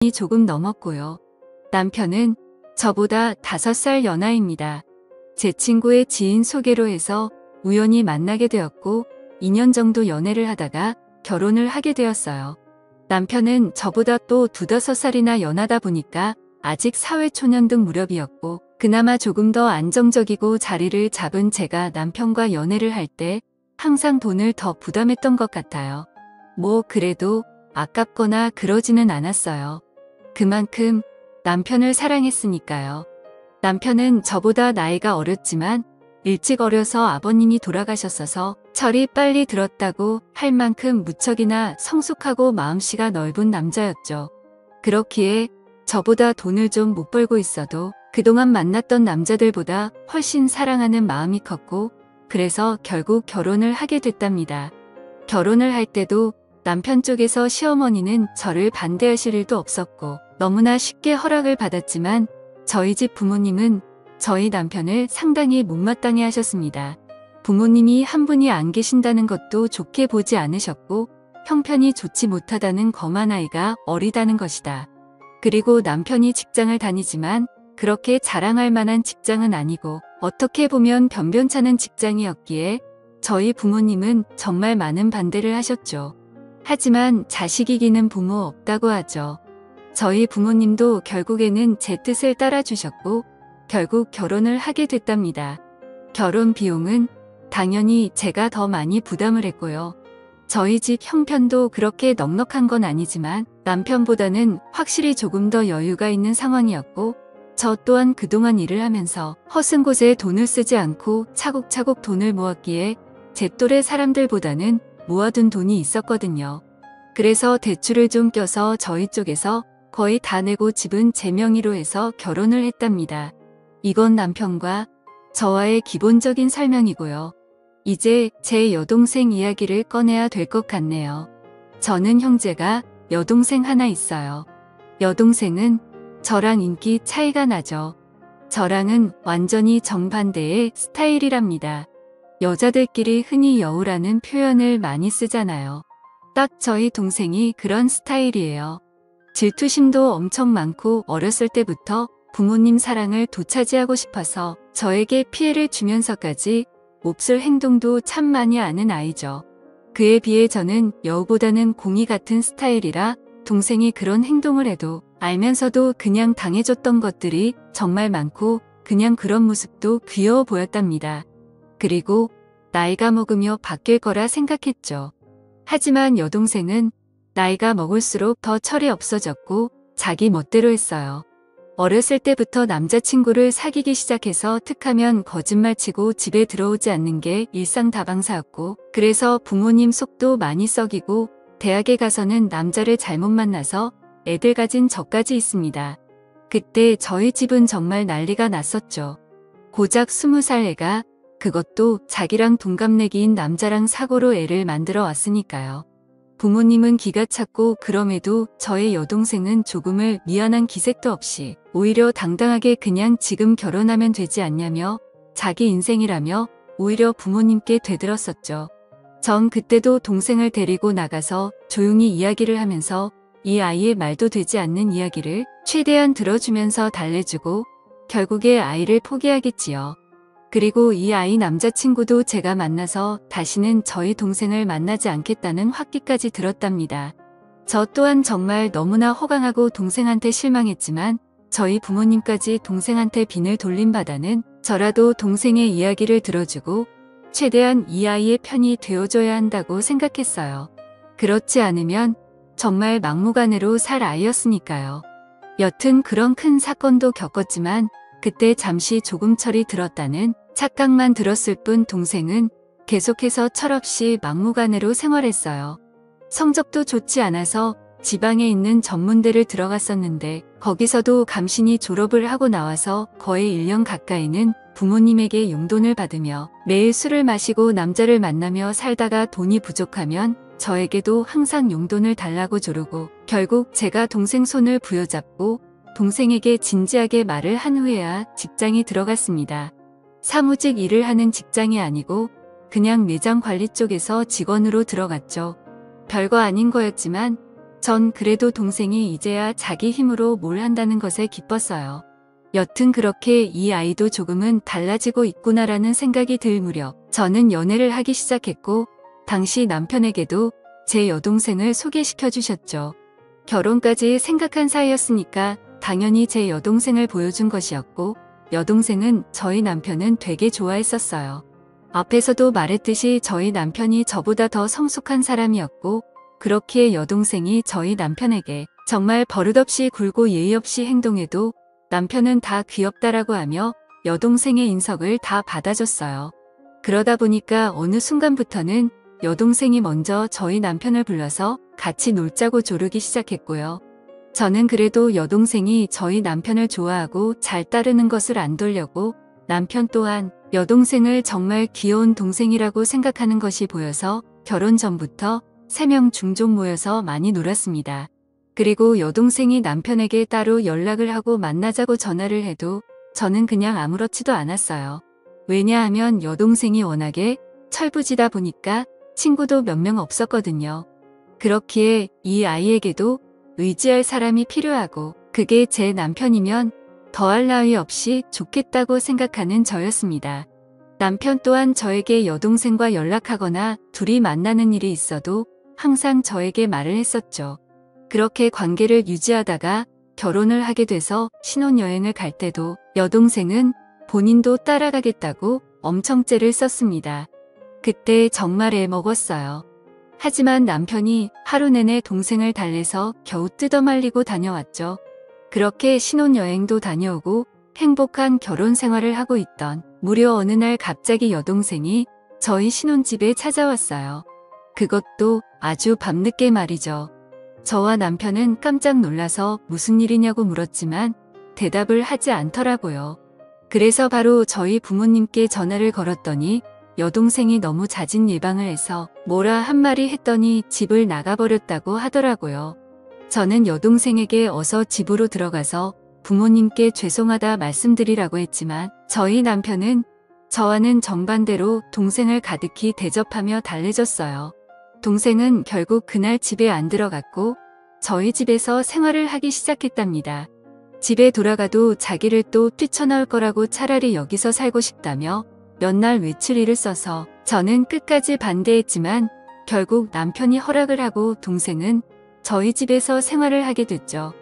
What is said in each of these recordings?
이 조금 넘었고요. 남편은 저보다 5살 연하입니다. 제 친구의 지인 소개로 해서 우연히 만나게 되었고 2년 정도 연애를 하다가 결혼을 하게 되었어요. 남편은 저보다 또 2~5살이나 연하다 보니까 아직 사회초년 등 무렵이었고 그나마 조금 더 안정적이고 자리를 잡은 제가 남편과 연애를 할 때 항상 돈을 더 부담했던 것 같아요. 뭐 그래도 아깝거나 그러지는 않았어요. 그만큼 남편을 사랑했으니까요. 남편은 저보다 나이가 어렸지만 일찍 어려서 아버님이 돌아가셨어서 철이 빨리 들었다고 할 만큼 무척이나 성숙하고 마음씨가 넓은 남자였죠. 그렇기에 저보다 돈을 좀 못 벌고 있어도 그동안 만났던 남자들보다 훨씬 사랑하는 마음이 컸고 그래서 결국 결혼을 하게 됐답니다. 결혼을 할 때도 남편 쪽에서 시어머니는 저를 반대하실 일도 없었고 너무나 쉽게 허락을 받았지만 저희 집 부모님은 저희 남편을 상당히 못마땅해 하셨습니다. 부모님이 한 분이 안 계신다는 것도 좋게 보지 않으셨고 형편이 좋지 못하다는 검한 아이가 어리다는 것이다. 그리고 남편이 직장을 다니지만 그렇게 자랑할 만한 직장은 아니고 어떻게 보면 변변찮은 직장이었기에 저희 부모님은 정말 많은 반대를 하셨죠. 하지만 자식 이기는 부모 없다고 하죠. 저희 부모님도 결국에는 제 뜻을 따라주셨고 결국 결혼을 하게 됐답니다. 결혼 비용은 당연히 제가 더 많이 부담을 했고요. 저희 집 형편도 그렇게 넉넉한 건 아니지만 남편보다는 확실히 조금 더 여유가 있는 상황이었고 저 또한 그동안 일을 하면서 허슨 곳에 돈을 쓰지 않고 차곡차곡 돈을 모았기에 제 또래 사람들보다는 모아둔 돈이 있었거든요. 그래서 대출을 좀 껴서 저희 쪽에서 거의 다 내고 집은 제 명의로 해서 결혼을 했답니다. 이건 남편과 저와의 기본적인 설명이고요. 이제 제 여동생 이야기를 꺼내야 될 것 같네요. 저는 형제가 여동생 하나 있어요. 여동생은 저랑 인기 차이가 나죠. 저랑은 완전히 정반대의 스타일이랍니다. 여자들끼리 흔히 여우라는 표현을 많이 쓰잖아요. 딱 저희 동생이 그런 스타일이에요. 질투심도 엄청 많고 어렸을 때부터 부모님 사랑을 되찾이하고 싶어서 저에게 피해를 주면서까지 몹쓸 행동도 참 많이 하는 아이죠. 그에 비해 저는 여우보다는 공이 같은 스타일이라 동생이 그런 행동을 해도 알면서도 그냥 당해줬던 것들이 정말 많고 그냥 그런 모습도 귀여워 보였답니다. 그리고 나이가 먹으며 바뀔 거라 생각했죠. 하지만 여동생은 나이가 먹을수록 더 철이 없어졌고 자기 멋대로 했어요. 어렸을 때부터 남자친구를 사귀기 시작해서 툭하면 거짓말치고 집에 들어오지 않는 게 일상다방사였고 그래서 부모님 속도 많이 썩이고 대학에 가서는 남자를 잘못 만나서 애들 가진 저까지 있습니다. 그때 저희 집은 정말 난리가 났었죠. 고작 20살 애가 그것도 자기랑 동갑내기인 남자랑 사고로 애를 만들어 왔으니까요. 부모님은 기가 찼고 그럼에도 저의 여동생은 조금을 미안한 기색도 없이 오히려 당당하게 그냥 지금 결혼하면 되지 않냐며 자기 인생이라며 오히려 부모님께 되들었었죠. 전 그때도 동생을 데리고 나가서 조용히 이야기를 하면서 이 아이의 말도 되지 않는 이야기를 최대한 들어주면서 달래주고 결국에 아이를 포기하겠지요. 그리고 이 아이 남자친구도 제가 만나서 다시는 저희 동생을 만나지 않겠다는 확기까지 들었답니다. 저 또한 정말 너무나 호강하고 동생한테 실망했지만 저희 부모님까지 동생한테 빈을 돌린 바다는 저라도 동생의 이야기를 들어주고 최대한 이 아이의 편이 되어줘야 한다고 생각했어요. 그렇지 않으면 정말 막무가내로 살 아이였으니까요. 여튼 그런 큰 사건도 겪었지만 그때 잠시 조금 철이 들었다는 착각만 들었을 뿐 동생은 계속해서 철없이 막무가내로 생활했어요. 성적도 좋지 않아서 지방에 있는 전문대를 들어갔었는데 거기서도 감신이 졸업을 하고 나와서 거의 1년 가까이는 부모님에게 용돈을 받으며 매일 술을 마시고 남자를 만나며 살다가 돈이 부족하면 저에게도 항상 용돈을 달라고 조르고 결국 제가 동생 손을 부여잡고 동생에게 진지하게 말을 한 후에야 직장에 들어갔습니다. 사무직 일을 하는 직장이 아니고 그냥 매장 관리 쪽에서 직원으로 들어갔죠. 별거 아닌 거였지만 전 그래도 동생이 이제야 자기 힘으로 뭘 한다는 것에 기뻤어요. 여튼 그렇게 이 아이도 조금은 달라지고 있구나라는 생각이 들 무렵 저는 연애를 하기 시작했고 당시 남편에게도 제 여동생을 소개시켜 주셨죠. 결혼까지 생각한 사이였으니까 당연히 제 여동생을 보여준 것이었고 여동생은 저희 남편은 되게 좋아했었어요. 앞에서도 말했듯이 저희 남편이 저보다 더 성숙한 사람이었고 그렇기에 여동생이 저희 남편에게 정말 버릇없이 굴고 예의 없이 행동해도 남편은 다 귀엽다라고 하며 여동생의 인석을 다 받아줬어요. 그러다 보니까 어느 순간부터는 여동생이 먼저 저희 남편을 불러서 같이 놀자고 조르기 시작했고요. 저는 그래도 여동생이 저희 남편을 좋아하고 잘 따르는 것을 안 돌려고 남편 또한 여동생을 정말 귀여운 동생이라고 생각하는 것이 보여서 결혼 전부터 3명 종종 모여서 많이 놀았습니다. 그리고 여동생이 남편에게 따로 연락을 하고 만나자고 전화를 해도 저는 그냥 아무렇지도 않았어요. 왜냐하면 여동생이 워낙에 철부지다 보니까 친구도 몇 명 없었거든요. 그렇기에 이 아이에게도 의지할 사람이 필요하고 그게 제 남편이면 더할 나위 없이 좋겠다고 생각하는 저였습니다. 남편 또한 저에게 여동생과 연락하거나 둘이 만나는 일이 있어도 항상 저에게 말을 했었죠. 그렇게 관계를 유지하다가 결혼을 하게 돼서 신혼여행을 갈 때도 여동생은 본인도 따라가겠다고 엄청 째를 썼습니다. 그때 정말 애먹었어요. 하지만 남편이 하루 내내 동생을 달래서 겨우 뜯어말리고 다녀왔죠. 그렇게 신혼여행도 다녀오고 행복한 결혼 생활을 하고 있던 무려 어느 날 갑자기 여동생이 저희 신혼집에 찾아왔어요. 그것도 아주 밤늦게 말이죠. 저와 남편은 깜짝 놀라서 무슨 일이냐고 물었지만 대답을 하지 않더라고요. 그래서 바로 저희 부모님께 전화를 걸었더니 여동생이 너무 잦은 예방을 해서 뭐라 한마디 했더니 집을 나가버렸다고 하더라고요. 저는 여동생에게 어서 집으로 들어가서 부모님께 죄송하다 말씀드리라고 했지만 저희 남편은 저와는 정반대로 동생을 가득히 대접하며 달래줬어요. 동생은 결국 그날 집에 안 들어갔고 저희 집에서 생활을 하기 시작했답니다. 집에 돌아가도 자기를 또 뛰쳐나올 거라고 차라리 여기서 살고 싶다며 몇 날 외출일을 써서 저는 끝까지 반대했지만 결국 남편이 허락을 하고 동생은 저희 집에서 생활을 하게 됐죠.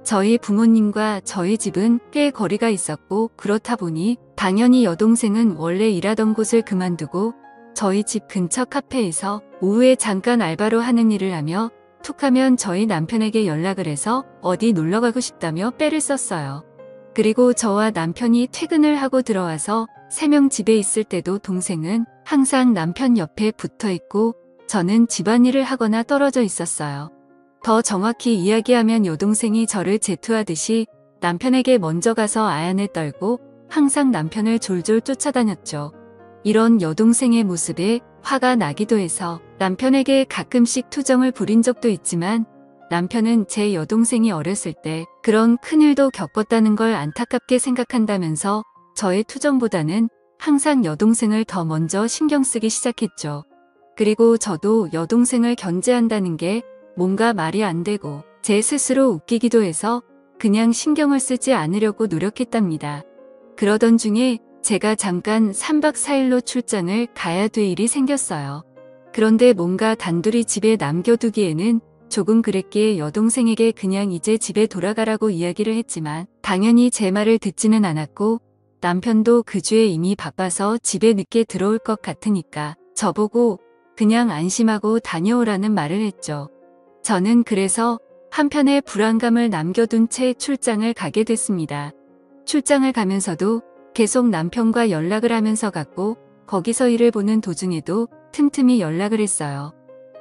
저희 부모님과 저희 집은 꽤 거리가 있었고 그렇다 보니 당연히 여동생은 원래 일하던 곳을 그만두고 저희 집 근처 카페에서 오후에 잠깐 알바로 하는 일을 하며 툭하면 저희 남편에게 연락을 해서 어디 놀러 가고 싶다며 빼를 썼어요. 그리고 저와 남편이 퇴근을 하고 들어와서 3명 집에 있을 때도 동생은 항상 남편 옆에 붙어 있고 저는 집안일을 하거나 떨어져 있었어요. 더 정확히 이야기하면 여동생이 저를 제투하듯이 남편에게 먼저 가서 아연에 떨고 항상 남편을 졸졸 쫓아다녔죠. 이런 여동생의 모습에 화가 나기도 해서 남편에게 가끔씩 투정을 부린 적도 있지만 남편은 제 여동생이 어렸을 때 그런 큰일도 겪었다는 걸 안타깝게 생각한다면서 저의 투정보다는 항상 여동생을 더 먼저 신경 쓰기 시작했죠. 그리고 저도 여동생을 견제한다는 게 뭔가 말이 안 되고 제 스스로 웃기기도 해서 그냥 신경을 쓰지 않으려고 노력했답니다. 그러던 중에 제가 잠깐 3박 4일로 출장을 가야 될 일이 생겼어요. 그런데 뭔가 단둘이 집에 남겨두기에는 조금 그랬기에 여동생에게 그냥 이제 집에 돌아가라고 이야기를 했지만 당연히 제 말을 듣지는 않았고 남편도 그 주에 이미 바빠서 집에 늦게 들어올 것 같으니까 저보고 그냥 안심하고 다녀오라는 말을 했죠. 저는 그래서 한편의 불안감을 남겨둔 채 출장을 가게 됐습니다. 출장을 가면서도 계속 남편과 연락을 하면서 갔고 거기서 일을 보는 도중에도 틈틈이 연락을 했어요.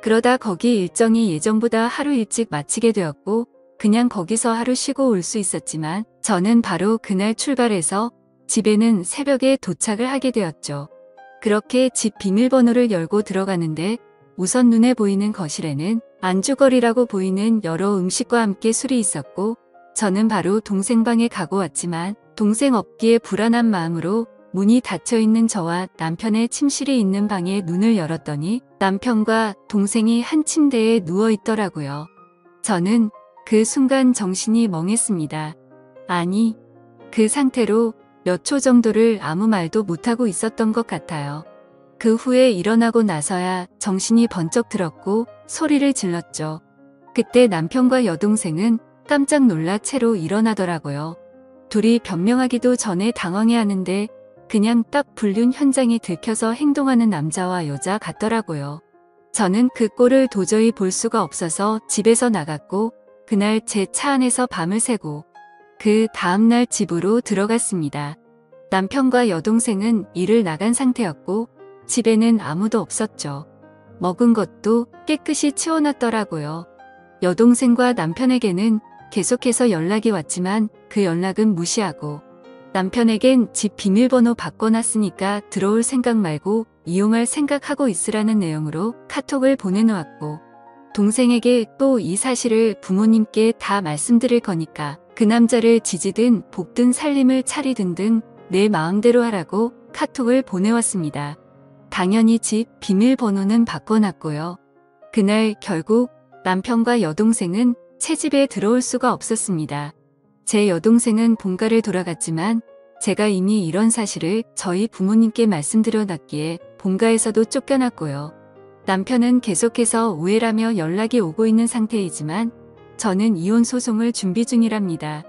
그러다 거기 일정이 예정보다 하루 일찍 마치게 되었고 그냥 거기서 하루 쉬고 올 수 있었지만 저는 바로 그날 출발해서 집에는 새벽에 도착을 하게 되었죠. 그렇게 집 비밀번호를 열고 들어가는데 우선 눈에 보이는 거실에는 안주거리라고 보이는 여러 음식과 함께 술이 있었고 저는 바로 동생 방에 가고 왔지만 동생 없기에 불안한 마음으로 문이 닫혀있는 저와 남편의 침실이 있는 방에 눈을 열었더니 남편과 동생이 한 침대에 누워 있더라고요. 저는 그 순간 정신이 멍했습니다. 아니, 그 상태로 몇 초 정도를 아무 말도 못하고 있었던 것 같아요. 그 후에 일어나고 나서야 정신이 번쩍 들었고 소리를 질렀죠. 그때 남편과 여동생은 깜짝 놀라 채로 일어나더라고요. 둘이 변명하기도 전에 당황해하는데 그냥 딱 불륜 현장에 들켜서 행동하는 남자와 여자 같더라고요. 저는 그 꼴을 도저히 볼 수가 없어서 집에서 나갔고 그날 제 차 안에서 밤을 새고 그 다음날 집으로 들어갔습니다. 남편과 여동생은 일을 나간 상태였고 집에는 아무도 없었죠. 먹은 것도 깨끗이 치워놨더라고요. 여동생과 남편에게는 계속해서 연락이 왔지만 그 연락은 무시하고 남편에겐 집 비밀번호 바꿔놨으니까 들어올 생각 말고 이용할 생각하고 있으라는 내용으로 카톡을 보내놓았고 동생에게 또 이 사실을 부모님께 다 말씀드릴 거니까 그 남자를 지지든 볶든 살림을 차리든 등 내 마음대로 하라고 카톡을 보내왔습니다. 당연히 집 비밀번호는 바꿔놨고요. 그날 결국 남편과 여동생은 채집에 들어올 수가 없었습니다. 제 여동생은 본가를 돌아갔지만 제가 이미 이런 사실을 저희 부모님께 말씀드려놨기에 본가에서도 쫓겨났고요. 남편은 계속해서 우애라며 연락이 오고 있는 상태이지만 저는 이혼 소송을 준비 중이랍니다.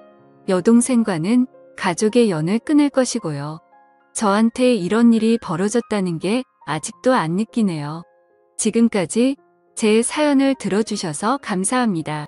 여동생과는 가족의 연을 끊을 것이고요. 저한테 이런 일이 벌어졌다는 게 아직도 안 느끼네요. 지금까지 제 사연을 들어주셔서 감사합니다.